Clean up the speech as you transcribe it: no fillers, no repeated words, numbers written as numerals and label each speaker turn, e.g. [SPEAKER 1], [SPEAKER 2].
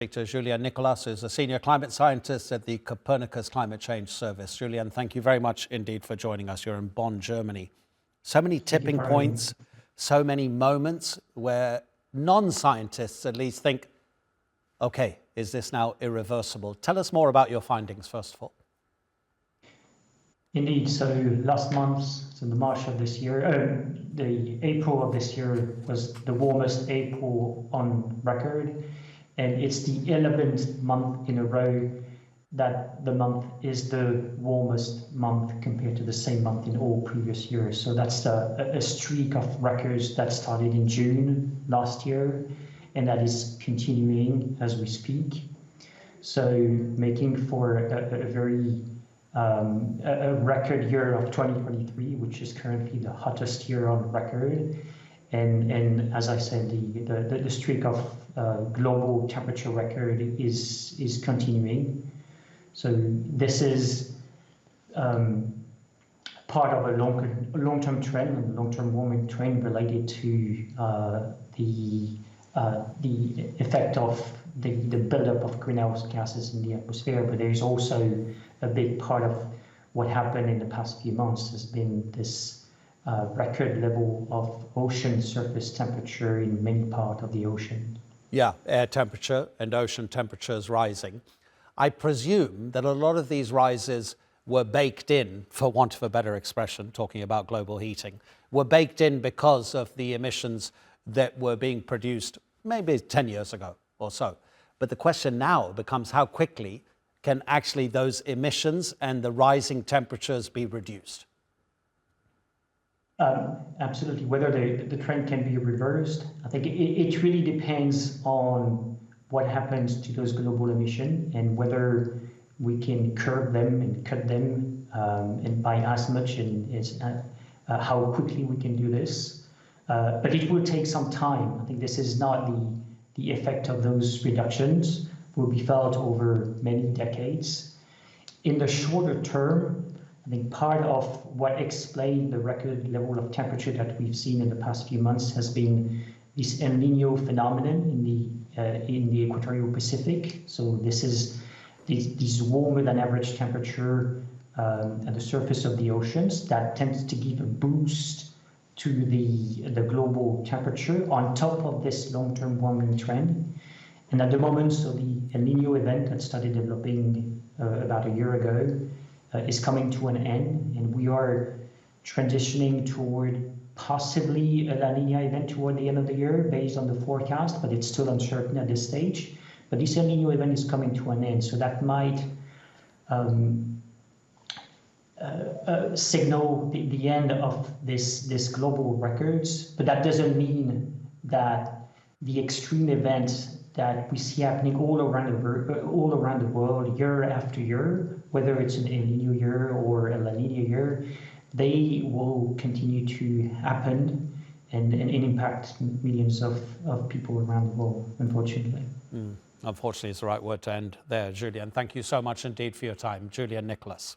[SPEAKER 1] Speak to Julien Nicolas, who's a senior climate scientist at the Copernicus Climate Change Service. Julien, thank you very much indeed for joining us. You're in Bonn, Germany. So many tipping points, so many moments where non-scientists at least think, okay, is this now irreversible? Tell us more about your findings, first of all.
[SPEAKER 2] Indeed. So last month, so the March of this year, the April of this year was the warmest April on record. And it's the 11th month in a row that the month is the warmest month compared to the same month in all previous years. So that's a streak of records that started in June last year, and that is continuing as we speak. So making for a very a record year of 2023, which is currently the hottest year on record. And as I said, the streak of global temperature record is continuing. So this is part of a long-term trend, a long-term warming trend related to the effect of the buildup of greenhouse gases in the atmosphere. But there is also a big part of what happened in the past few months has been this record level of ocean surface temperature in many parts of the ocean.
[SPEAKER 1] Yeah, air temperature and ocean temperatures rising. I presume that a lot of these rises were baked in, for want of a better expression, talking about global heating, were baked in because of the emissions that were being produced maybe 10 years ago or so. But the question now becomes how quickly can actually those emissions and the rising temperatures be reduced?
[SPEAKER 2] Absolutely. Whether the trend can be reversed, I think it really depends on what happens to those global emissions and whether we can curb them and cut them and by as much and how quickly we can do this. But it will take some time. I think this is not the effect of those reductions will be felt over many decades. In the shorter term, I think part of what explained the record level of temperature that we've seen in the past few months has been this El Nino phenomenon in the equatorial Pacific. So this is these warmer than average temperature at the surface of the oceans that tends to give a boost to the global temperature on top of this long-term warming trend. And at the moment, so the El Nino event that started developing about a year ago is coming to an end, and we are transitioning toward possibly a La Nina event toward the end of the year based on the forecast, but it's still uncertain at this stage. But this El Nino event is coming to an end, so that might signal the end of this global records, but that doesn't mean that the extreme events that we see happening all around the world year after year, whether it's an El Nino year or a La Nina year, they will continue to happen and impact millions of people around the world, unfortunately.
[SPEAKER 1] Unfortunately is the right word to end there, Julien. Thank you so much indeed for your time. Julien Nicolas.